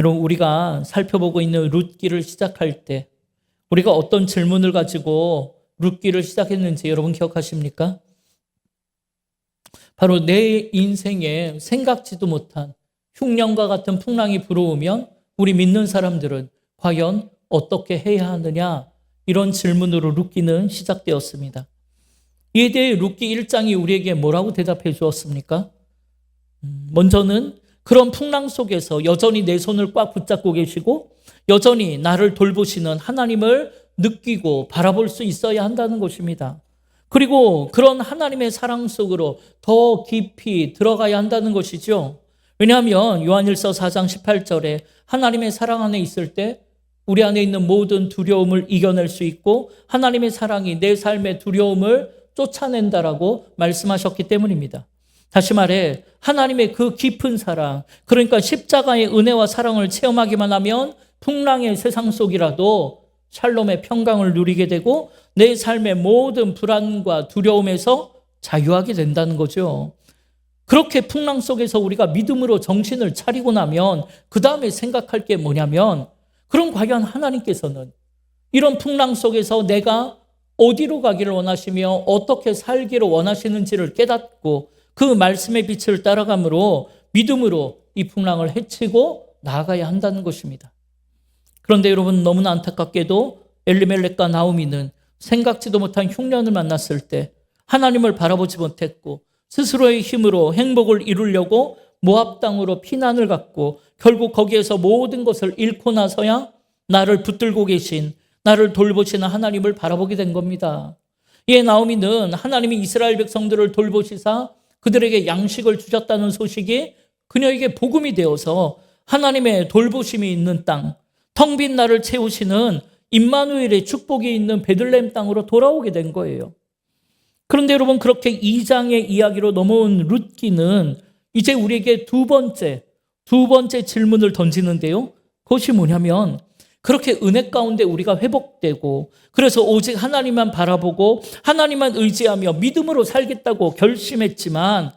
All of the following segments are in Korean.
여러분, 우리가 살펴보고 있는 룻기를 시작할 때 우리가 어떤 질문을 가지고 룻기를 시작했는지 여러분 기억하십니까? 바로 내 인생에 생각지도 못한 흉년과 같은 풍랑이 불어오면 우리 믿는 사람들은 과연 어떻게 해야 하느냐, 이런 질문으로 룻기는 시작되었습니다. 이에 대해 룻기 1장이 우리에게 뭐라고 대답해 주었습니까? 먼저는 그런 풍랑 속에서 여전히 내 손을 꽉 붙잡고 계시고 여전히 나를 돌보시는 하나님을 느끼고 바라볼 수 있어야 한다는 것입니다. 그리고 그런 하나님의 사랑 속으로 더 깊이 들어가야 한다는 것이죠. 왜냐하면 요한일서 4장 18절에 하나님의 사랑 안에 있을 때 우리 안에 있는 모든 두려움을 이겨낼 수 있고 하나님의 사랑이 내 삶의 두려움을 쫓아낸다라고 말씀하셨기 때문입니다. 다시 말해 하나님의 그 깊은 사랑, 그러니까 십자가의 은혜와 사랑을 체험하기만 하면 풍랑의 세상 속이라도 샬롬의 평강을 누리게 되고 내 삶의 모든 불안과 두려움에서 자유하게 된다는 거죠. 그렇게 풍랑 속에서 우리가 믿음으로 정신을 차리고 나면 그 다음에 생각할 게 뭐냐면, 그럼 과연 하나님께서는 이런 풍랑 속에서 내가 어디로 가기를 원하시며 어떻게 살기를 원하시는지를 깨닫고 그 말씀의 빛을 따라감으로 믿음으로 이 풍랑을 헤치고 나아가야 한다는 것입니다. 그런데 여러분, 너무나 안타깝게도 엘리멜렉과 나오미는 생각지도 못한 흉년을 만났을 때 하나님을 바라보지 못했고 스스로의 힘으로 행복을 이루려고 모압 땅으로 피난을 갔고 결국 거기에서 모든 것을 잃고 나서야 나를 붙들고 계신, 나를 돌보시는 하나님을 바라보게 된 겁니다. 이에 나오미는 하나님이 이스라엘 백성들을 돌보시사 그들에게 양식을 주셨다는 소식이 그녀에게 복음이 되어서 하나님의 돌보심이 있는 땅, 텅 빈 나를 채우시는 임마누엘의 축복이 있는 베들레헴 땅으로 돌아오게 된 거예요. 그런데 여러분, 그렇게 2장의 이야기로 넘어온 룻기는 이제 우리에게 두 번째 질문을 던지는데요. 그것이 뭐냐면, 그렇게 은혜 가운데 우리가 회복되고 그래서 오직 하나님만 바라보고 하나님만 의지하며 믿음으로 살겠다고 결심했지만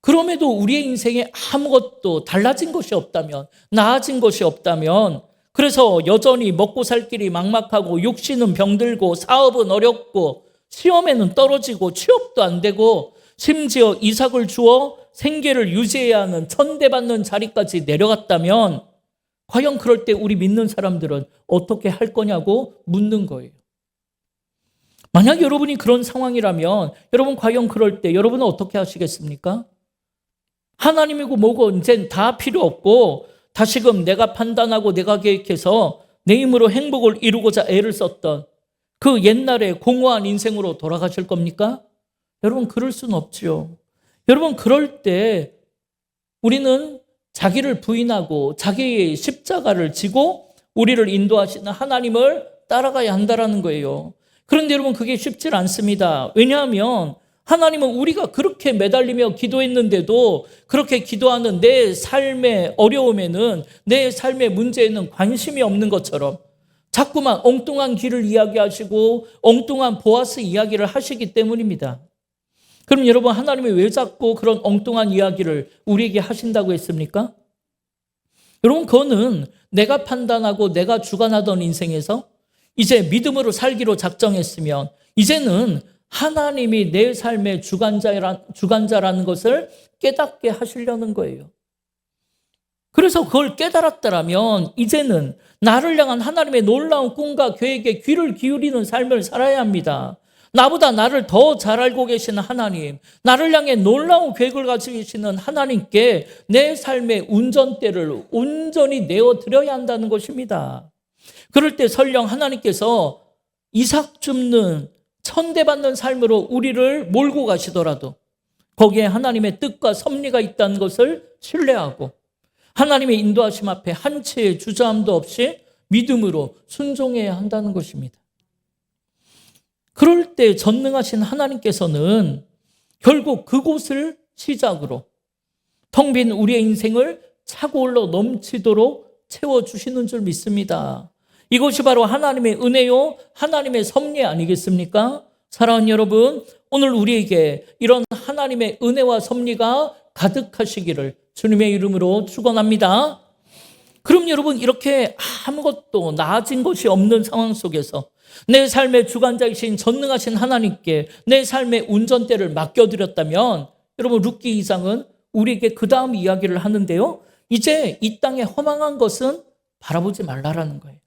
그럼에도 우리의 인생에 아무것도 달라진 것이 없다면, 나아진 것이 없다면, 그래서 여전히 먹고 살 길이 막막하고 육신은 병들고 사업은 어렵고 시험에는 떨어지고 취업도 안 되고 심지어 이삭을 주어 생계를 유지해야 하는 천대받는 자리까지 내려갔다면 과연 그럴 때 우리 믿는 사람들은 어떻게 할 거냐고 묻는 거예요. 만약 여러분이 그런 상황이라면 여러분 과연 그럴 때 여러분은 어떻게 하시겠습니까? 하나님이고 뭐고 이젠 다 필요 없고 다시금 내가 판단하고 내가 계획해서 내 힘으로 행복을 이루고자 애를 썼던 그 옛날의 공허한 인생으로 돌아가실 겁니까? 여러분, 그럴 수는 없지요. 여러분, 그럴 때 우리는 자기를 부인하고 자기의 십자가를 지고 우리를 인도하시는 하나님을 따라가야 한다는 거예요. 그런데 여러분, 그게 쉽지 않습니다. 왜냐하면 하나님은 우리가 그렇게 매달리며 기도했는데도 그렇게 기도하는 내 삶의 어려움에는, 내 삶의 문제에는 관심이 없는 것처럼 자꾸만 엉뚱한 길을 이야기하시고 엉뚱한 보아스 이야기를 하시기 때문입니다. 그럼 여러분, 하나님이 왜 자꾸 그런 엉뚱한 이야기를 우리에게 하신다고 했습니까? 여러분, 그거는 내가 판단하고 내가 주관하던 인생에서 이제 믿음으로 살기로 작정했으면 이제는 하나님이 내 삶의 주관자라는 것을 깨닫게 하시려는 거예요. 그래서 그걸 깨달았다면 이제는 나를 향한 하나님의 놀라운 꿈과 계획에 귀를 기울이는 삶을 살아야 합니다. 나보다 나를 더 잘 알고 계시는 하나님, 나를 향해 놀라운 계획을 가지고 계시는 하나님께 내 삶의 운전대를 온전히 내어드려야 한다는 것입니다. 그럴 때 설령 하나님께서 이삭 줍는 천대받는 삶으로 우리를 몰고 가시더라도 거기에 하나님의 뜻과 섭리가 있다는 것을 신뢰하고 하나님의 인도하심 앞에 한치의 주저함도 없이 믿음으로 순종해야 한다는 것입니다. 그럴 때 전능하신 하나님께서는 결국 그곳을 시작으로 텅 빈 우리의 인생을 차고 올라 넘치도록 채워주시는 줄 믿습니다. 이것이 바로 하나님의 은혜요, 하나님의 섭리 아니겠습니까? 사랑하는 여러분, 오늘 우리에게 이런 하나님의 은혜와 섭리가 가득하시기를 주님의 이름으로 축원합니다. 그럼 여러분 이렇게 아무것도 나아진 것이 없는 상황 속에서 내 삶의 주관자이신 전능하신 하나님께 내 삶의 운전대를 맡겨드렸다면 여러분 룻기 2장은 우리에게 그 다음 이야기를 하는데요. 이제 이 땅에 허망한 것은 바라보지 말라라는 거예요.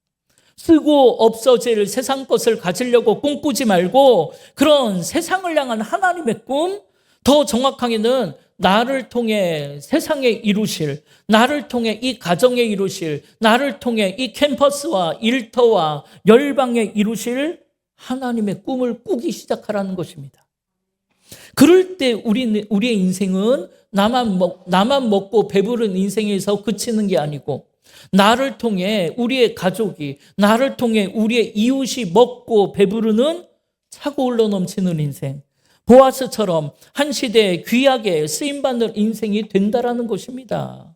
쓰고 없어질 세상 것을 가지려고 꿈꾸지 말고 그런 세상을 향한 하나님의 꿈, 더 정확하게는 나를 통해 세상에 이루실, 나를 통해 이 가정에 이루실, 나를 통해 이 캠퍼스와 일터와 열방에 이루실 하나님의 꿈을 꾸기 시작하라는 것입니다. 그럴 때 우리의 인생은 나만 먹고 배부른 인생에서 그치는 게 아니고 나를 통해 우리의 가족이, 나를 통해 우리의 이웃이 먹고 배부르는 차고 흘러 넘치는 인생, 보아스처럼 한 시대에 귀하게 쓰임받는 인생이 된다라는 것입니다.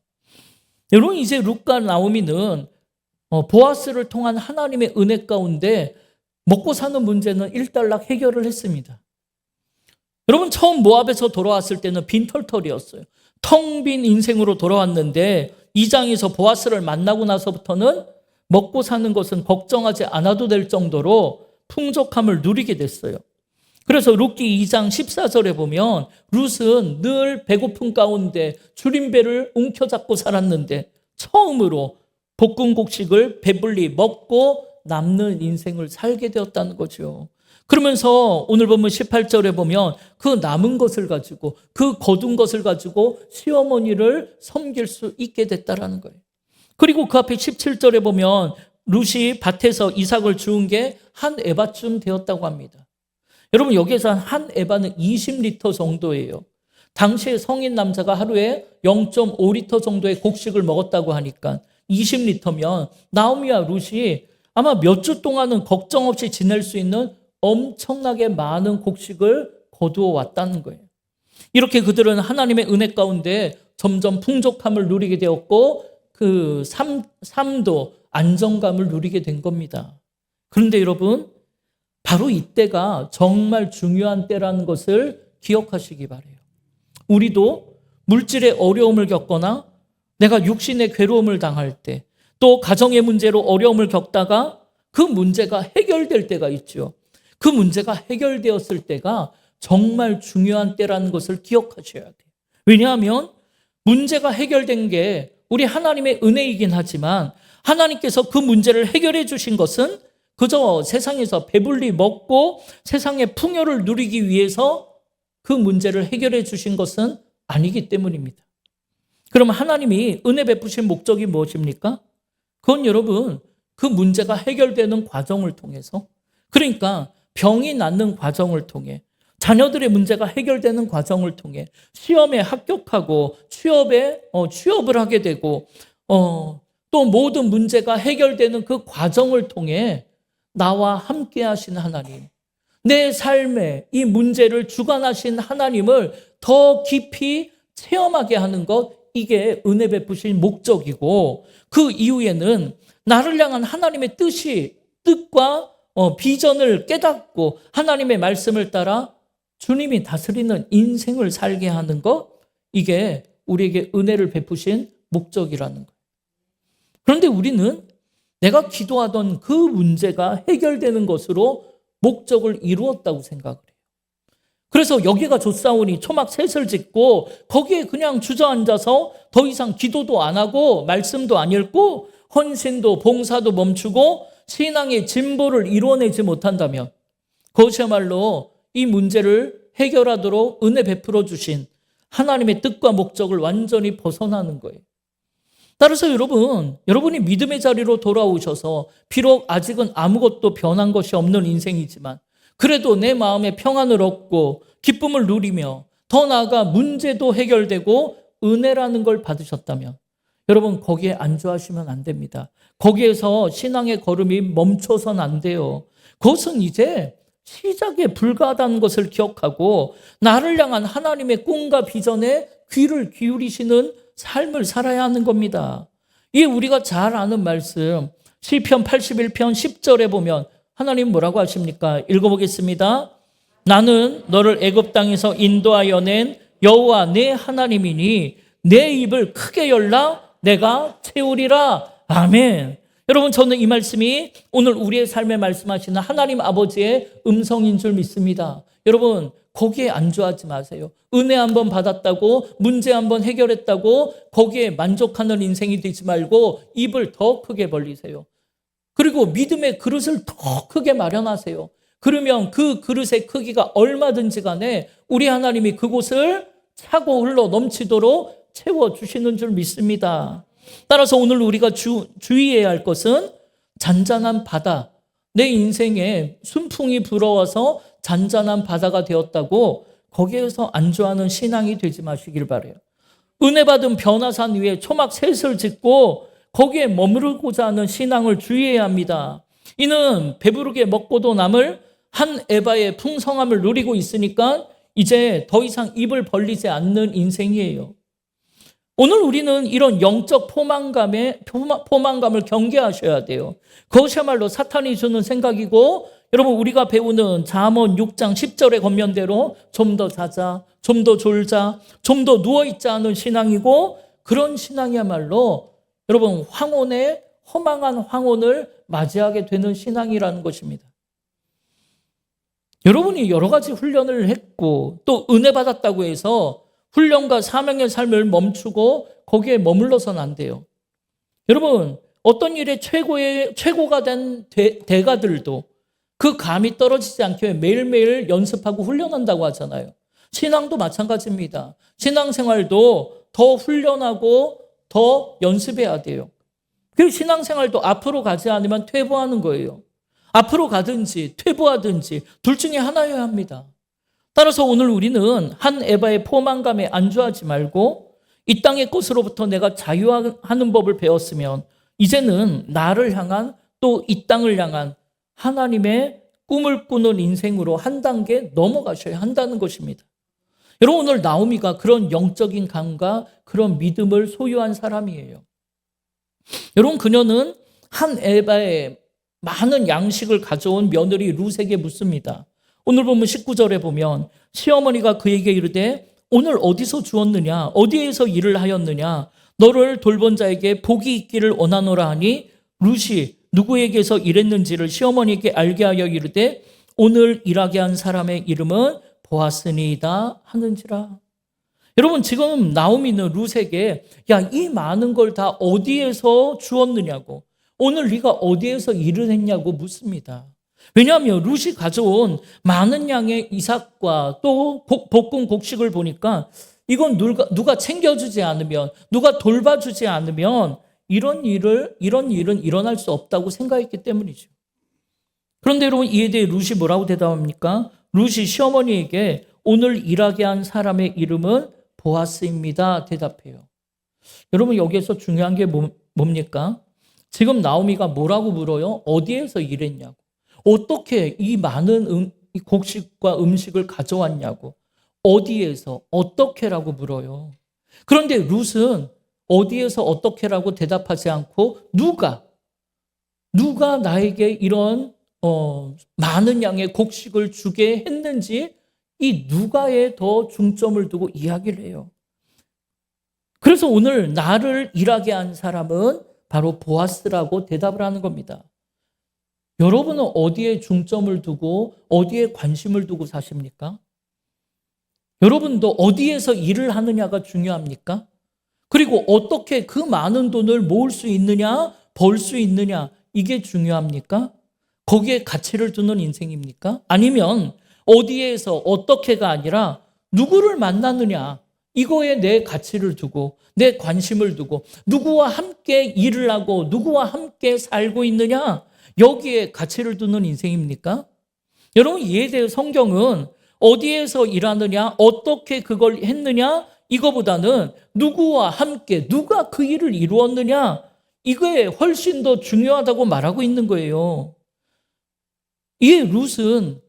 여러분 이제 룻과 나오미는 보아스를 통한 하나님의 은혜 가운데 먹고 사는 문제는 일단락 해결을 했습니다. 여러분 처음 모압에서 돌아왔을 때는 빈털털이었어요. 텅 빈 인생으로 돌아왔는데 2장에서 보아스를 만나고 나서부터는 먹고 사는 것은 걱정하지 않아도 될 정도로 풍족함을 누리게 됐어요. 그래서 룻기 2장 14절에 보면 룻은 늘 배고픈 가운데 줄임배를 움켜잡고 살았는데 처음으로 볶음곡식을 배불리 먹고 남는 인생을 살게 되었다는 거죠. 그러면서 오늘 보면 18절에 보면 그 남은 것을 가지고 그 거둔 것을 가지고 시어머니를 섬길 수 있게 됐다라는 거예요. 그리고 그 앞에 17절에 보면 룻이 밭에서 이삭을 주운 게 한 에바쯤 되었다고 합니다. 여러분 여기에서 한 에바는 20리터 정도예요. 당시에 성인 남자가 하루에 0.5리터 정도의 곡식을 먹었다고 하니까 20리터면 나오미와 룻이 아마 몇 주 동안은 걱정 없이 지낼 수 있는 엄청나게 많은 곡식을 거두어 왔다는 거예요. 이렇게 그들은 하나님의 은혜 가운데 점점 풍족함을 누리게 되었고 그 삶도 안정감을 누리게 된 겁니다. 그런데 여러분 바로 이때가 정말 중요한 때라는 것을 기억하시기 바라요. 우리도 물질의 어려움을 겪거나 내가 육신의 괴로움을 당할 때 또 가정의 문제로 어려움을 겪다가 그 문제가 해결될 때가 있죠. 그 문제가 해결되었을 때가 정말 중요한 때라는 것을 기억하셔야 돼요. 왜냐하면 문제가 해결된 게 우리 하나님의 은혜이긴 하지만 하나님께서 그 문제를 해결해 주신 것은 그저 세상에서 배불리 먹고 세상의 풍요를 누리기 위해서 그 문제를 해결해 주신 것은 아니기 때문입니다. 그럼 하나님이 은혜 베푸신 목적이 무엇입니까? 그건 여러분 그 문제가 해결되는 과정을 통해서, 그러니까 병이 낫는 과정을 통해, 자녀들의 문제가 해결되는 과정을 통해 시험에 합격하고 취업을 하게 되고 또 모든 문제가 해결되는 그 과정을 통해 나와 함께 하신 하나님, 내 삶에 이 문제를 주관하신 하나님을 더 깊이 체험하게 하는 것, 이게 은혜 베푸신 목적이고 그 이후에는 나를 향한 하나님의 뜻과 비전을 깨닫고 하나님의 말씀을 따라 주님이 다스리는 인생을 살게 하는 것, 이게 우리에게 은혜를 베푸신 목적이라는 거예요. 그런데 우리는 내가 기도하던 그 문제가 해결되는 것으로 목적을 이루었다고 생각을 해요. 그래서 여기가 좋사오니 초막 셋을 짓고 거기에 그냥 주저앉아서 더 이상 기도도 안 하고 말씀도 안 읽고 헌신도 봉사도 멈추고 신앙의 진보를 이루어내지 못한다면 그것이야말로 이 문제를 해결하도록 은혜 베풀어 주신 하나님의 뜻과 목적을 완전히 벗어나는 거예요. 따라서 여러분이 믿음의 자리로 돌아오셔서 비록 아직은 아무것도 변한 것이 없는 인생이지만 그래도 내 마음에 평안을 얻고 기쁨을 누리며 더 나아가 문제도 해결되고 은혜라는 걸 받으셨다면 여러분 거기에 안주하시면 안 됩니다. 거기에서 신앙의 걸음이 멈춰서는 안 돼요. 그것은 이제 시작에 불과하다는 것을 기억하고 나를 향한 하나님의 꿈과 비전에 귀를 기울이시는 삶을 살아야 하는 겁니다. 이게 우리가 잘 아는 말씀 시편 81편 10절에 보면 하나님 뭐라고 하십니까? 읽어보겠습니다. 나는 너를 애굽 땅에서 인도하여 낸 여호와 내 하나님이니 내 입을 크게 열라 내가 채우리라. 아멘. 여러분, 저는 이 말씀이 오늘 우리의 삶에 말씀하시는 하나님 아버지의 음성인 줄 믿습니다. 여러분, 거기에 안주하지 마세요. 은혜 한번 받았다고, 문제 한번 해결했다고 거기에 만족하는 인생이 되지 말고 입을 더 크게 벌리세요. 그리고 믿음의 그릇을 더 크게 마련하세요. 그러면 그 그릇의 크기가 얼마든지 간에 우리 하나님이 그곳을 차고 흘러 넘치도록 채워주시는 줄 믿습니다. 따라서 오늘 우리가 주의해야 할 것은 잔잔한 바다, 내 인생에 순풍이 불어와서 잔잔한 바다가 되었다고 거기에서 안주하는 신앙이 되지 마시길 바라요. 은혜 받은 변화산 위에 초막 셋을 짓고 거기에 머무르고자 하는 신앙을 주의해야 합니다. 이는 배부르게 먹고도 남을 한 에바의 풍성함을 누리고 있으니까 이제 더 이상 입을 벌리지 않는 인생이에요. 오늘 우리는 이런 영적 포만감을 경계하셔야 돼요. 그것이야말로 사탄이 주는 생각이고, 여러분, 우리가 배우는 잠언 6장 10절의 권면대로 좀 더 자자, 좀 더 졸자, 좀 더 누워있자 하는 신앙이고, 그런 신앙이야말로 여러분 허망한 황혼을 맞이하게 되는 신앙이라는 것입니다. 여러분이 여러 가지 훈련을 했고 또 은혜 받았다고 해서 훈련과 사명의 삶을 멈추고 거기에 머물러서는 안 돼요. 여러분, 어떤 일에 최고가 된 대가들도 그 감이 떨어지지 않게 매일매일 연습하고 훈련한다고 하잖아요. 신앙도 마찬가지입니다. 신앙생활도 더 훈련하고 더 연습해야 돼요. 그리고 신앙생활도 앞으로 가지 않으면 퇴보하는 거예요. 앞으로 가든지 퇴보하든지 둘 중에 하나여야 합니다. 따라서 오늘 우리는 한 에바의 포만감에 안주하지 말고 이 땅의 것으로부터 내가 자유하는 법을 배웠으면 이제는 나를 향한 또 이 땅을 향한 하나님의 꿈을 꾸는 인생으로 한 단계 넘어가셔야 한다는 것입니다. 여러분, 오늘 나오미가 그런 영적인 감과 그런 믿음을 소유한 사람이에요. 여러분, 그녀는 한 에바의 많은 양식을 가져온 며느리 룻에게 묻습니다. 오늘 보면 19절에 보면 시어머니가 그에게 이르되 오늘 어디서 주었느냐, 어디에서 일을 하였느냐, 너를 돌본 자에게 복이 있기를 원하노라 하니 룻이 누구에게서 일했는지를 시어머니에게 알게 하여 이르되 오늘 일하게 한 사람의 이름은 보아스니이다 하는지라. 여러분, 지금 나오미는 룻에게 이 많은 걸 다 어디에서 주었느냐고, 오늘 네가 어디에서 일을 했냐고 묻습니다. 왜냐하면 룻이 가져온 많은 양의 이삭과 또 볶은 곡식을 보니까 이건 누가 챙겨주지 않으면, 누가 돌봐주지 않으면 이런 일은 일어날 수 없다고 생각했기 때문이죠. 그런데 여러분, 이에 대해 룻이 뭐라고 대답합니까? 룻이 시어머니에게 오늘 일하게 한 사람의 이름은 보아스입니다 대답해요. 여러분, 여기에서 중요한 게 뭡니까? 지금 나오미가 뭐라고 물어요? 어디에서 일했냐고, 어떻게 이 많은 곡식과 음식을 가져왔냐고, 어디에서 어떻게라고 물어요. 그런데 룻은 어디에서 어떻게라고 대답하지 않고 누가 나에게 이런 많은 양의 곡식을 주게 했는지 이 누가에 더 중점을 두고 이야기를 해요. 그래서 오늘 나를 일하게 한 사람은 바로 보아스라고 대답을 하는 겁니다. 여러분은 어디에 중점을 두고 어디에 관심을 두고 사십니까? 여러분도 어디에서 일을 하느냐가 중요합니까? 그리고 어떻게 그 많은 돈을 모을 수 있느냐, 벌 수 있느냐, 이게 중요합니까? 거기에 가치를 두는 인생입니까? 아니면 어디에서 어떻게가 아니라 누구를 만나느냐, 이거에 내 가치를 두고 내 관심을 두고 누구와 함께 일을 하고 누구와 함께 살고 있느냐, 여기에 가치를 두는 인생입니까? 여러분, 이에 대해 성경은 어디에서 일하느냐, 어떻게 그걸 했느냐, 이거보다는 누구와 함께 누가 그 일을 이루었느냐, 이거에 훨씬 더 중요하다고 말하고 있는 거예요. 이 룻은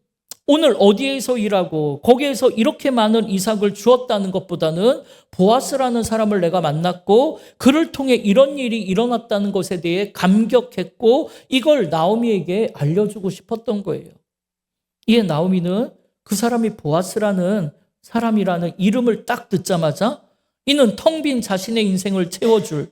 오늘 어디에서 일하고 거기에서 이렇게 많은 이삭을 주었다는 것보다는 보아스라는 사람을 내가 만났고 그를 통해 이런 일이 일어났다는 것에 대해 감격했고 이걸 나오미에게 알려주고 싶었던 거예요. 이에 나오미는 그 사람이 보아스라는 사람이라는 이름을 딱 듣자마자 이는 텅 빈 자신의 인생을 채워줄,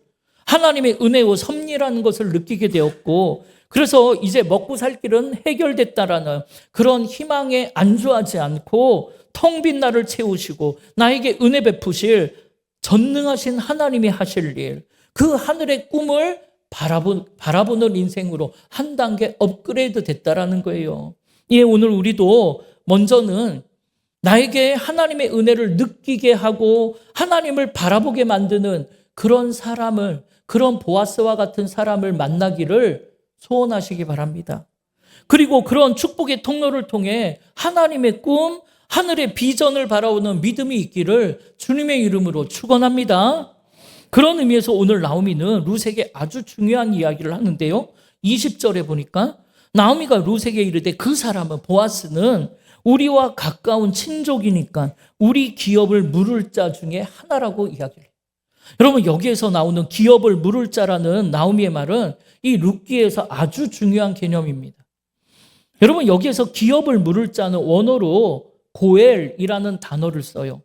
하나님의 은혜와 섭리라는 것을 느끼게 되었고, 그래서 이제 먹고 살 길은 해결됐다라는 그런 희망에 안주하지 않고 텅 빈 나를 채우시고 나에게 은혜 베푸실 전능하신 하나님이 하실 일, 그 하늘의 꿈을 바라보는 인생으로 한 단계 업그레이드 됐다라는 거예요. 예, 오늘 우리도 먼저는 나에게 하나님의 은혜를 느끼게 하고 하나님을 바라보게 만드는 그런 사람을, 그런 보아스와 같은 사람을 만나기를 소원하시기 바랍니다. 그리고 그런 축복의 통로를 통해 하나님의 꿈, 하늘의 비전을 바라보는 믿음이 있기를 주님의 이름으로 축원합니다. 그런 의미에서 오늘 나오미는 룻에게 아주 중요한 이야기를 하는데요. 20절에 보니까 나오미가 룻에게 이르되 그 사람은, 보아스는 우리와 가까운 친족이니까 우리 기업을 물을 자 중에 하나라고 이야기를 해요. 여러분, 여기에서 나오는 기업을 물을 자라는 나오미의 말은 이 룻기에서 아주 중요한 개념입니다. 여러분, 여기에서 기업을 물을 자는 원어로 고엘이라는 단어를 써요.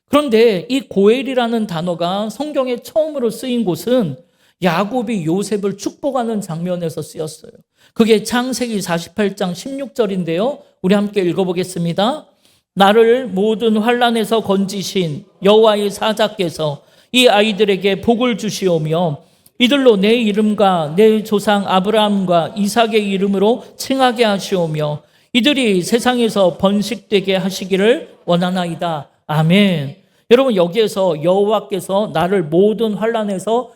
그런데 이 고엘이라는 단어가 성경에 처음으로 쓰인 곳은 야곱이 요셉을 축복하는 장면에서 쓰였어요. 그게 창세기 48장 16절인데요. 우리 함께 읽어보겠습니다. 나를 모든 환난에서 건지신 여호와의 사자께서 이 아이들에게 복을 주시오며 이들로 내 이름과 내 조상 아브라함과 이삭의 이름으로 칭하게 하시오며 이들이 세상에서 번식되게 하시기를 원하나이다. 아멘. 여러분, 여기에서 여호와께서 나를 모든 환난에서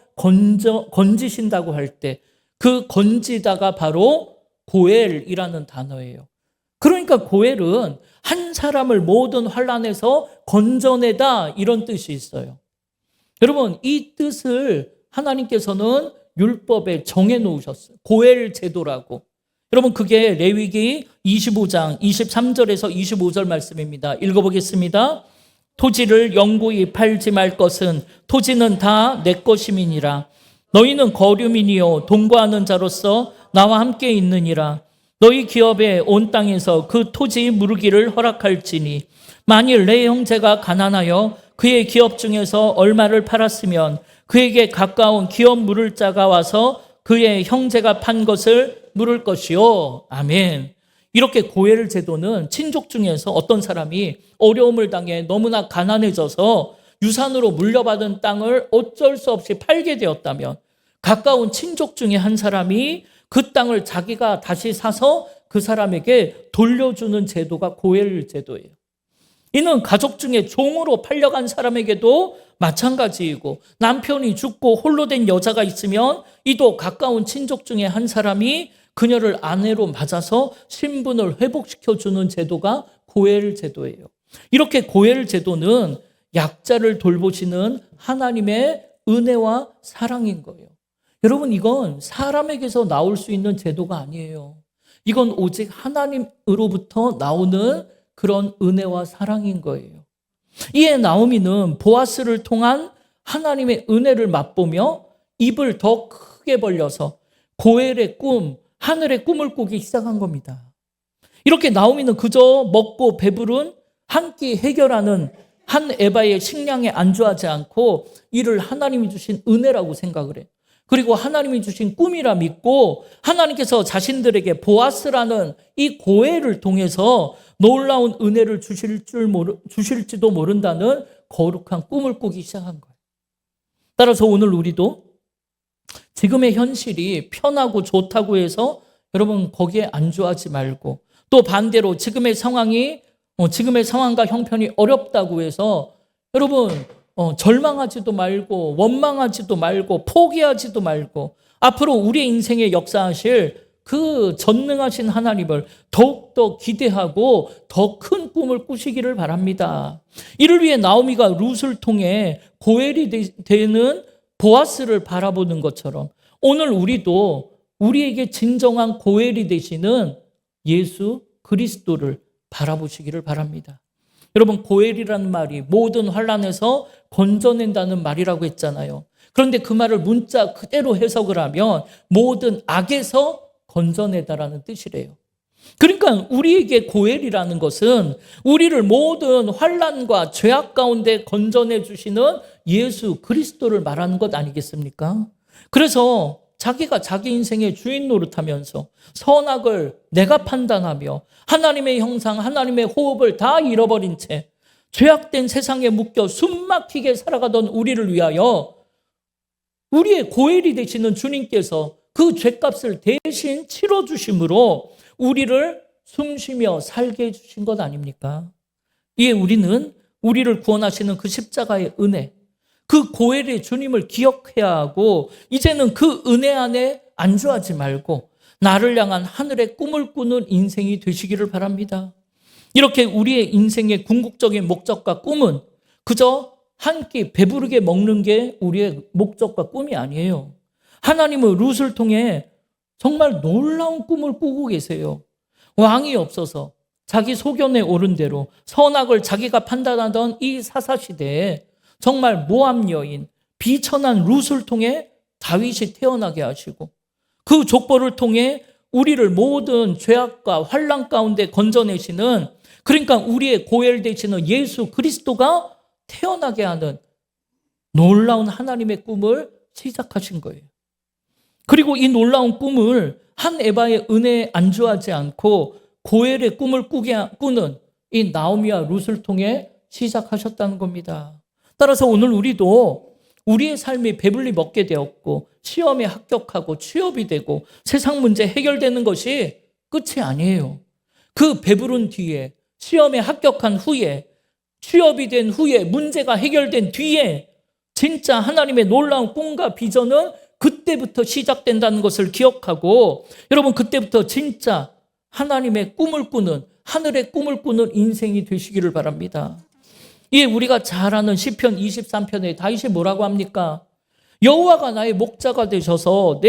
건지신다고 할 때 그 건지다가 바로 고엘이라는 단어예요. 그러니까 고엘은 한 사람을 모든 환난에서 건져내다, 이런 뜻이 있어요. 여러분, 이 뜻을 하나님께서는 율법에 정해 놓으셨어요. 고엘 제도라고. 여러분, 그게 레위기 25장 23절에서 25절 말씀입니다. 읽어보겠습니다. 토지를 영구히 팔지 말 것은 토지는 다 내 것임이니라. 너희는 거류민이요 동거하는 자로서 나와 함께 있느니라. 너희 기업에 온 땅에서 그 토지 무르기를 허락할지니 만일 내 형제가 가난하여 그의 기업 중에서 얼마를 팔았으면 그에게 가까운 기업 물을 자가 와서 그의 형제가 판 것을 물을 것이요. 아멘. 이렇게 고엘 제도는 친족 중에서 어떤 사람이 어려움을 당해 너무나 가난해져서 유산으로 물려받은 땅을 어쩔 수 없이 팔게 되었다면 가까운 친족 중에 한 사람이 그 땅을 자기가 다시 사서 그 사람에게 돌려주는 제도가 고엘 제도예요. 이는 가족 중에 종으로 팔려간 사람에게도 마찬가지이고, 남편이 죽고 홀로 된 여자가 있으면 이도 가까운 친족 중에 한 사람이 그녀를 아내로 맞아서 신분을 회복시켜주는 제도가 고엘 제도예요. 이렇게 고엘 제도는 약자를 돌보시는 하나님의 은혜와 사랑인 거예요. 여러분, 이건 사람에게서 나올 수 있는 제도가 아니에요. 이건 오직 하나님으로부터 나오는 그런 은혜와 사랑인 거예요. 이에 나오미는 보아스를 통한 하나님의 은혜를 맛보며 입을 더 크게 벌려서 고엘의 꿈, 하늘의 꿈을 꾸기 시작한 겁니다. 이렇게 나오미는 그저 먹고 배부른 한 끼 해결하는 한 에바의 식량에 안주하지 않고 이를 하나님이 주신 은혜라고 생각을 해요. 그리고 하나님이 주신 꿈이라 믿고 하나님께서 자신들에게 보아스라는 이 고엘을 통해서 놀라운 은혜를 주실지도 모른다는 거룩한 꿈을 꾸기 시작한 거예요. 따라서 오늘 우리도 지금의 현실이 편하고 좋다고 해서 여러분 거기에 안주하지 말고, 또 반대로 지금의 상황과 형편이 어렵다고 해서 여러분 절망하지도 말고 원망하지도 말고 포기하지도 말고 앞으로 우리의 인생에 역사하실 그 전능하신 하나님을 더욱더 기대하고 더 큰 꿈을 꾸시기를 바랍니다. 이를 위해 나오미가 룻을 통해 고엘이 되는 보아스를 바라보는 것처럼 오늘 우리도 우리에게 진정한 고엘이 되시는 예수 그리스도를 바라보시기를 바랍니다. 여러분, 고엘이라는 말이 모든 환난에서 건져낸다는 말이라고 했잖아요. 그런데 그 말을 문자 그대로 해석을 하면 모든 악에서 건져내다라는 뜻이래요. 그러니까 우리에게 고엘이라는 것은 우리를 모든 환난과 죄악 가운데 건져내 주시는 예수 그리스도를 말하는 것 아니겠습니까? 그래서 자기가 자기 인생의 주인 노릇하면서 선악을 내가 판단하며 하나님의 형상, 하나님의 호흡을 다 잃어버린 채 죄악된 세상에 묶여 숨막히게 살아가던 우리를 위하여 우리의 고엘이 되시는 주님께서 그 죄값을 대신 치러주심으로 우리를 숨쉬며 살게 해주신 것 아닙니까? 이에 우리는 우리를 구원하시는 그 십자가의 은혜, 그 고엘의 주님을 기억해야 하고 이제는 그 은혜 안에 안주하지 말고 나를 향한 하늘의 꿈을 꾸는 인생이 되시기를 바랍니다. 이렇게 우리의 인생의 궁극적인 목적과 꿈은 그저 한 끼 배부르게 먹는 게 우리의 목적과 꿈이 아니에요. 하나님은 룻을 통해 정말 놀라운 꿈을 꾸고 계세요. 왕이 없어서 자기 소견에 오른 대로 선악을 자기가 판단하던 이 사사시대에 정말 모압 여인, 비천한 룻을 통해 다윗이 태어나게 하시고 그 족보를 통해 우리를 모든 죄악과 환난 가운데 건져내시는, 그러니까 우리의 고엘 되시는 예수 그리스도가 태어나게 하는 놀라운 하나님의 꿈을 시작하신 거예요. 그리고 이 놀라운 꿈을 한 에바의 은혜에 안주하지 않고 고엘의 꿈을 꾸는 이 나오미와 룻을 통해 시작하셨다는 겁니다. 따라서 오늘 우리도 우리의 삶이 배불리 먹게 되었고 시험에 합격하고 취업이 되고 세상 문제 해결되는 것이 끝이 아니에요. 그 배부른 뒤에, 시험에 합격한 후에, 취업이 된 후에, 문제가 해결된 뒤에 진짜 하나님의 놀라운 꿈과 비전은 그때부터 시작된다는 것을 기억하고 여러분 그때부터 진짜 하나님의 꿈을 꾸는, 하늘의 꿈을 꾸는 인생이 되시기를 바랍니다. 이에 우리가 잘 아는 시편 23편에 다윗이 뭐라고 합니까? 여호와가 나의 목자가 되셔서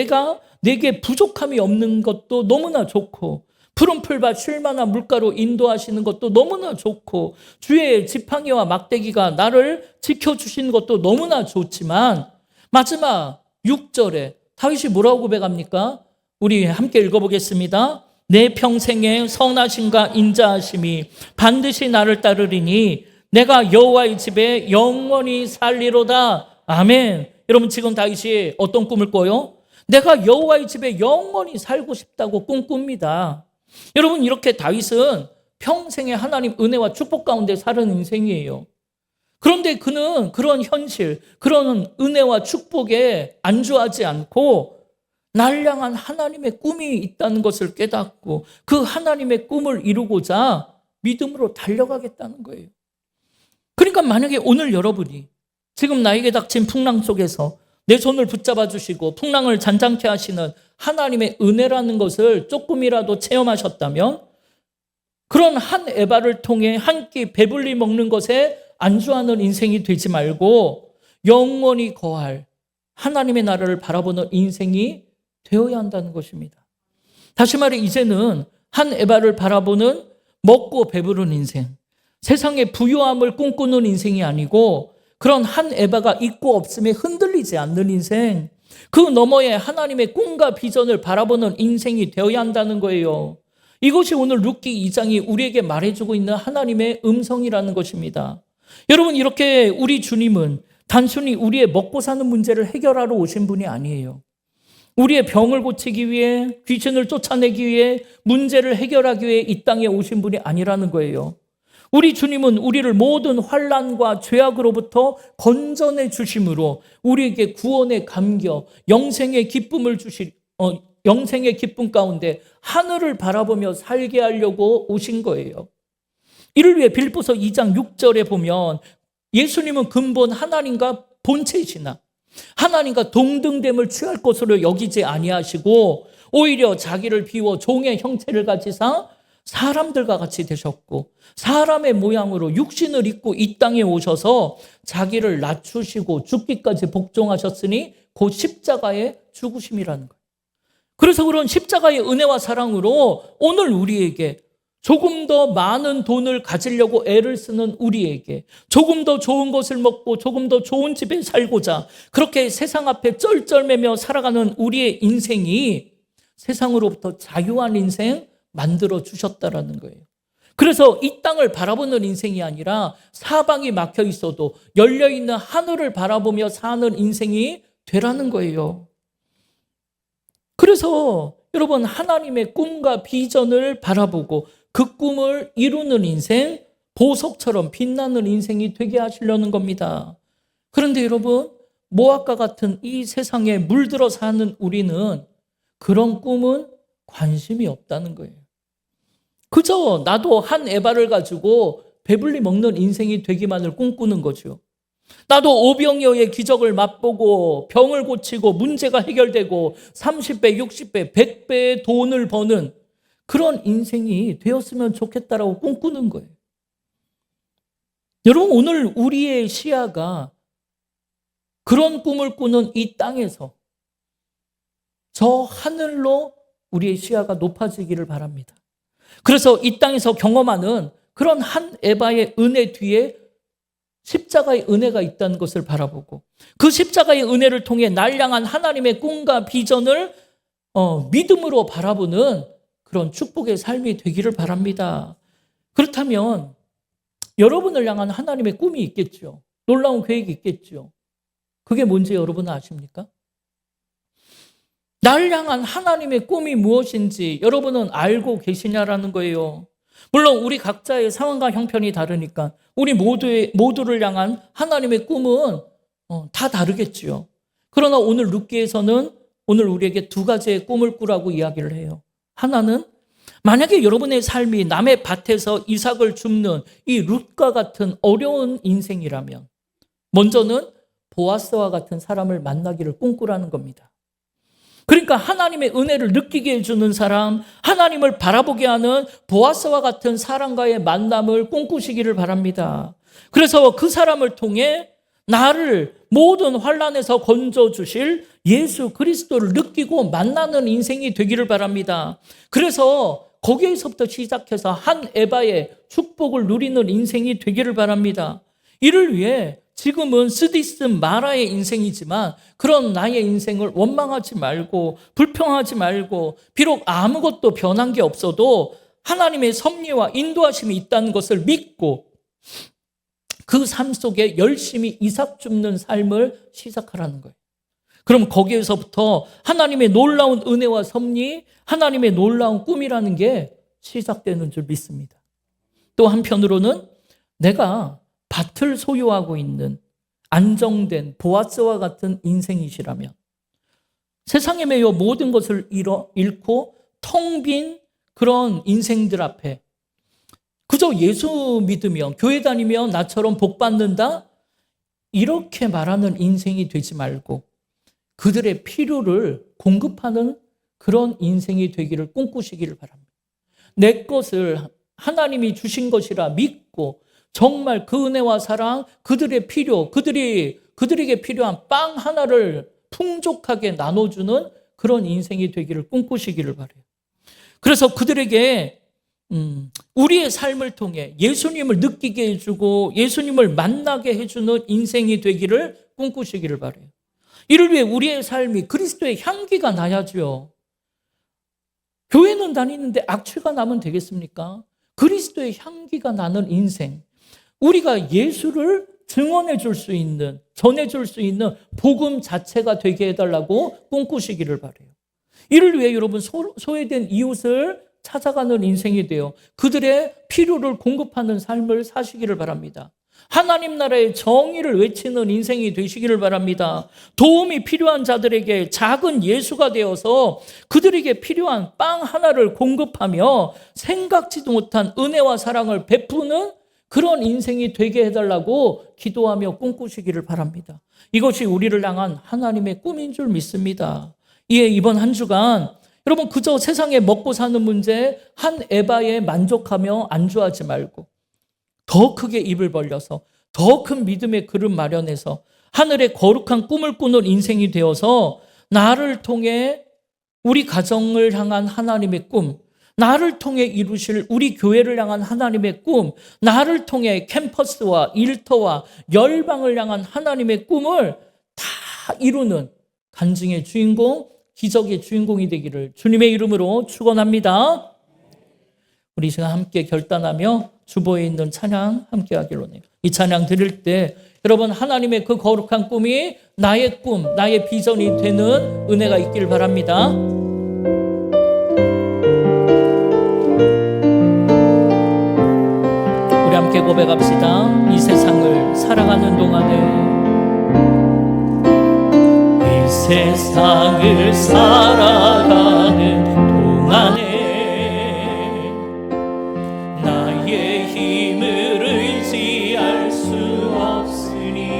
내게 부족함이 없는 것도 너무나 좋고 푸른 풀밭 쉴 만한 물가로 인도하시는 것도 너무나 좋고 주의 지팡이와 막대기가 나를 지켜주시는 것도 너무나 좋지만 마지막 6절에 다윗이 뭐라고 고백합니까? 우리 함께 읽어보겠습니다. 내 평생에 선하심과 인자하심이 반드시 나를 따르리니 내가 여호와의 집에 영원히 살리로다. 아멘. 여러분 지금 다윗이 어떤 꿈을 꿔요? 내가 여호와의 집에 영원히 살고 싶다고 꿈꿉니다. 여러분 이렇게 다윗은 평생에 하나님 은혜와 축복 가운데 사는 인생이에요. 그런데 그는 그런 현실, 그런 은혜와 축복에 안주하지 않고 날 향한 하나님의 꿈이 있다는 것을 깨닫고 그 하나님의 꿈을 이루고자 믿음으로 달려가겠다는 거예요. 그러니까 만약에 오늘 여러분이 지금 나에게 닥친 풍랑 속에서 내 손을 붙잡아 주시고 풍랑을 잔잔케 하시는 하나님의 은혜라는 것을 조금이라도 체험하셨다면 그런 한 에바를 통해 한 끼 배불리 먹는 것에 안주하는 인생이 되지 말고 영원히 거할 하나님의 나라를 바라보는 인생이 되어야 한다는 것입니다. 다시 말해 이제는 한 에바를 바라보는 먹고 배부른 인생, 세상의 부유함을 꿈꾸는 인생이 아니고 그런 한 에바가 있고 없음에 흔들리지 않는 인생, 그 너머에 하나님의 꿈과 비전을 바라보는 인생이 되어야 한다는 거예요. 이것이 오늘 룻기 2장이 우리에게 말해주고 있는 하나님의 음성이라는 것입니다. 여러분 이렇게 우리 주님은 단순히 우리의 먹고 사는 문제를 해결하러 오신 분이 아니에요. 우리의 병을 고치기 위해, 귀신을 쫓아내기 위해, 문제를 해결하기 위해 이 땅에 오신 분이 아니라는 거예요. 우리 주님은 우리를 모든 환난과 죄악으로부터 건져내 주심으로 우리에게 구원의 감격, 영생의 기쁨을 영생의 기쁨 가운데 하늘을 바라보며 살게 하려고 오신 거예요. 이를 위해 빌립보서 2장 6절에 보면 예수님은 근본 하나님과 본체이시나 하나님과 동등됨을 취할 것으로 여기지 아니하시고 오히려 자기를 비워 종의 형체를 가지사 사람들과 같이 되셨고 사람의 모양으로 육신을 입고 이 땅에 오셔서 자기를 낮추시고 죽기까지 복종하셨으니 곧 십자가의 죽으심이라는 거예요. 그래서 그런 십자가의 은혜와 사랑으로 오늘 우리에게 조금 더 많은 돈을 가지려고 애를 쓰는 우리에게 조금 더 좋은 것을 먹고 조금 더 좋은 집에 살고자 그렇게 세상 앞에 쩔쩔매며 살아가는 우리의 인생이 세상으로부터 자유한 인생 만들어 주셨다라는 거예요. 그래서 이 땅을 바라보는 인생이 아니라 사방이 막혀 있어도 열려있는 하늘을 바라보며 사는 인생이 되라는 거예요. 그래서 여러분, 하나님의 꿈과 비전을 바라보고 그 꿈을 이루는 인생, 보석처럼 빛나는 인생이 되게 하시려는 겁니다. 그런데 여러분, 모압과 같은 이 세상에 물들어 사는 우리는 그런 꿈은 관심이 없다는 거예요. 그저 나도 한 에바를 가지고 배불리 먹는 인생이 되기만을 꿈꾸는 거죠. 나도 오병이어의 기적을 맛보고 병을 고치고 문제가 해결되고 30배, 60배, 100배의 돈을 버는 그런 인생이 되었으면 좋겠다라고 꿈꾸는 거예요. 여러분, 오늘 우리의 시야가 그런 꿈을 꾸는 이 땅에서 저 하늘로 우리의 시야가 높아지기를 바랍니다. 그래서 이 땅에서 경험하는 그런 한 에바의 은혜 뒤에 십자가의 은혜가 있다는 것을 바라보고 그 십자가의 은혜를 통해 날 향한 하나님의 꿈과 비전을 믿음으로 바라보는 그런 축복의 삶이 되기를 바랍니다. 그렇다면 여러분을 향한 하나님의 꿈이 있겠죠. 놀라운 계획이 있겠죠. 그게 뭔지 여러분은 아십니까? 나를 향한 하나님의 꿈이 무엇인지 여러분은 알고 계시냐라는 거예요. 물론 우리 각자의 상황과 형편이 다르니까 우리 모두를 향한 하나님의 꿈은 다 다르겠지요. 그러나 오늘 룻기에서는 오늘 우리에게 두 가지의 꿈을 꾸라고 이야기를 해요. 하나는 만약에 여러분의 삶이 남의 밭에서 이삭을 줍는 이 룻과 같은 어려운 인생이라면 먼저는 보아스와 같은 사람을 만나기를 꿈꾸라는 겁니다. 그러니까 하나님의 은혜를 느끼게 해주는 사람, 하나님을 바라보게 하는 보아스와 같은 사람과의 만남을 꿈꾸시기를 바랍니다. 그래서 그 사람을 통해 나를 모든 환난에서 건져주실 예수 그리스도를 느끼고 만나는 인생이 되기를 바랍니다. 그래서 거기에서부터 시작해서 한 에바의 축복을 누리는 인생이 되기를 바랍니다. 이를 위해 지금은 스디스 마라의 인생이지만 그런 나의 인생을 원망하지 말고 불평하지 말고 비록 아무것도 변한 게 없어도 하나님의 섭리와 인도하심이 있다는 것을 믿고 그 삶 속에 열심히 이삭 줍는 삶을 시작하라는 거예요. 그럼 거기에서부터 하나님의 놀라운 은혜와 섭리, 하나님의 놀라운 꿈이라는 게 시작되는 줄 믿습니다. 또 한편으로는 내가 밭을 소유하고 있는 안정된 보아스와 같은 인생이시라면 세상에 매여 모든 것을 잃고 텅 빈 그런 인생들 앞에 그저 예수 믿으며 교회 다니며 나처럼 복 받는다? 이렇게 말하는 인생이 되지 말고 그들의 필요를 공급하는 그런 인생이 되기를 꿈꾸시기를 바랍니다. 내 것을 하나님이 주신 것이라 믿고 정말 그 은혜와 사랑, 그들의 필요, 그들에게 필요한 빵 하나를 풍족하게 나눠주는 그런 인생이 되기를 꿈꾸시기를 바라요. 그래서 그들에게 우리의 삶을 통해 예수님을 느끼게 해주고 예수님을 만나게 해주는 인생이 되기를 꿈꾸시기를 바라요. 이를 위해 우리의 삶이 그리스도의 향기가 나야죠. 교회는 다니는데 악취가 나면 되겠습니까? 그리스도의 향기가 나는 인생, 우리가 예수를 증언해 줄 수 있는, 전해 줄 수 있는 복음 자체가 되게 해달라고 꿈꾸시기를 바라요. 이를 위해 여러분 소외된 이웃을 찾아가는 인생이 되어 그들의 필요를 공급하는 삶을 사시기를 바랍니다. 하나님 나라의 정의를 외치는 인생이 되시기를 바랍니다. 도움이 필요한 자들에게 작은 예수가 되어서 그들에게 필요한 빵 하나를 공급하며 생각지도 못한 은혜와 사랑을 베푸는 그런 인생이 되게 해달라고 기도하며 꿈꾸시기를 바랍니다. 이것이 우리를 향한 하나님의 꿈인 줄 믿습니다. 이에 이번 한 주간 여러분 그저 세상에 먹고 사는 문제 한 에바에 만족하며 안주하지 말고 더 크게 입을 벌려서 더 큰 믿음의 그릇 마련해서 하늘의 거룩한 꿈을 꾸는 인생이 되어서 나를 통해 우리 가정을 향한 하나님의 꿈, 나를 통해 이루실 우리 교회를 향한 하나님의 꿈, 나를 통해 캠퍼스와 일터와 열방을 향한 하나님의 꿈을 다 이루는 간증의 주인공, 기적의 주인공이 되기를 주님의 이름으로 축원합니다. 우리 시간 함께 결단하며 주보에 있는 찬양 함께 하기로 해요. 이 찬양 드릴 때 여러분 하나님의 그 거룩한 꿈이 나의 꿈, 나의 비전이 되는 은혜가 있기를 바랍니다. 함께 고백합시다. 이 세상을 살아가는 동안에, 이 세상을 살아가는 동안에 나의 힘을 의지할 수 없으니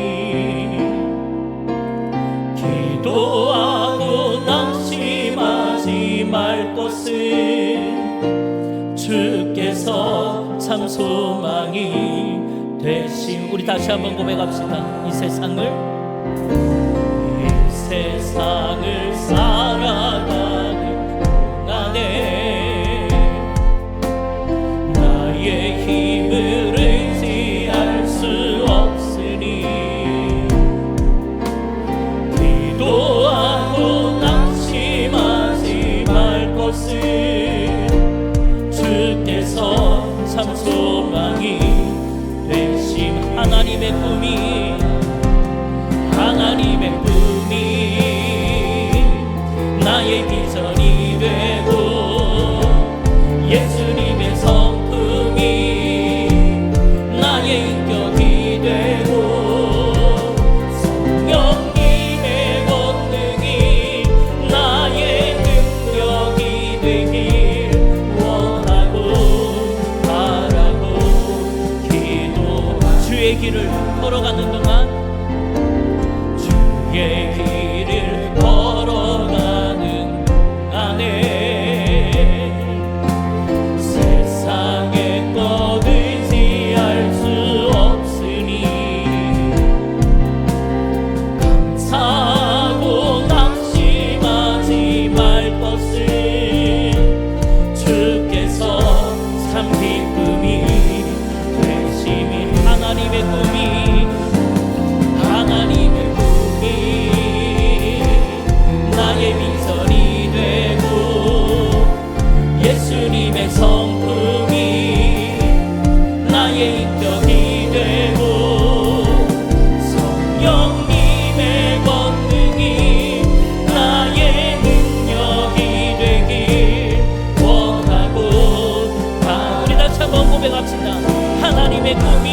기도하고 낙심하지 말 것은 주께서 참 소망이 되심. 우리 다시 한번 고백합시다. 이 세상을 살아가는 동안에 나의 힘을 의지할 수 없으니 기도하고 낙심하지 말 것은 주께서 참 소망이 되심. 하나님의 꿈이 나의 비전이 되고 예수님의 성품이 나의 인격이 되고 성령님의 권능이 나의 능력이 되길 원하고 바라고 기도. 주의 길을 걸어가는 동안, 주의 길을 걸어가는 동안에 세상의 것 의지할 수 없으니 감사하고 낙심하지 말 것은 주께서 참 기쁨이 되심이. 하나님의 꿈이 나의 비전이 되고 예수님의 성품이 나의 인격이 되고 성령님의 권능이 나의 능력이 되길 원하고. 우리 다시 한번 고백합시다. 하나님의 꿈이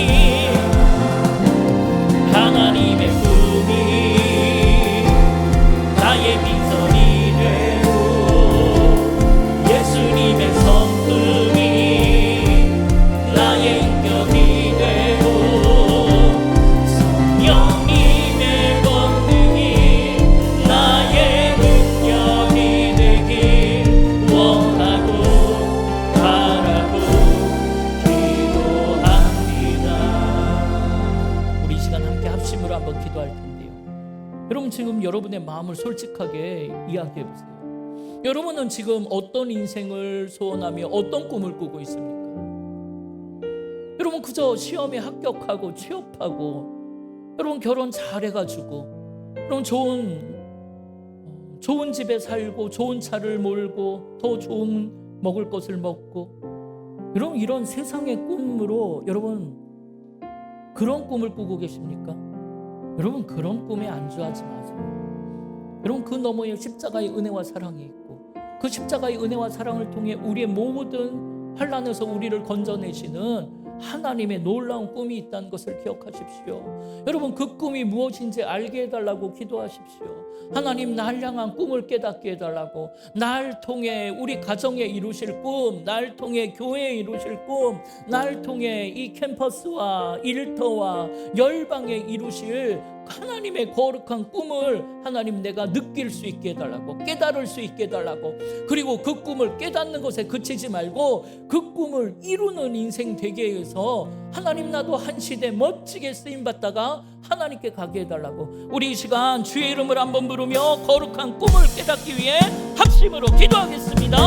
나의 비전이 되고 예수님의 성품이 나의 인격이 되고 성령님의 권능이 나의 능력이 되길 원하고 바라고 기도합니다. 우리 이 시간 함께 합심으로 한번 기도할 텐데요. 여러분, 지금 여러분의 마음을 솔직하게 이야기해 보세요. 여러분은 지금 어떤 인생을 소원하며 어떤 꿈을 꾸고 있습니까? 여러분, 그저 시험에 합격하고 취업하고, 여러분 결혼 잘해가지고, 여러분 좋은 집에 살고 좋은 차를 몰고 더 좋은 먹을 것을 먹고, 여러분 이런 세상의 꿈으로 여러분 그런 꿈을 꾸고 계십니까? 여러분, 그런 꿈에 안주하지 마세요. 여러분, 그 너머에 십자가의 은혜와 사랑이 있고, 그 십자가의 은혜와 사랑을 통해 우리의 모든 환난에서 우리를 건져내시는 하나님의 놀라운 꿈이 있다는 것을 기억하십시오. 여러분, 그 꿈이 무엇인지 알게 해달라고 기도하십시오. 하나님, 날 향한 꿈을 깨닫게 해달라고, 날 통해 우리 가정에 이루실 꿈, 날 통해 교회에 이루실 꿈, 날 통해 이 캠퍼스와 일터와 열방에 이루실 하나님의 거룩한 꿈을 하나님 내가 느낄 수 있게 해달라고, 깨달을 수 있게 해달라고, 그리고 그 꿈을 깨닫는 것에 그치지 말고 그 꿈을 이루는 인생 되게 해서 하나님, 나도 한 시대 멋지게 쓰임받다가 하나님께 가게 해달라고. 우리 이 시간 주의 이름을 한번 부르며 거룩한 꿈을 깨닫기 위해 합심으로 기도하겠습니다.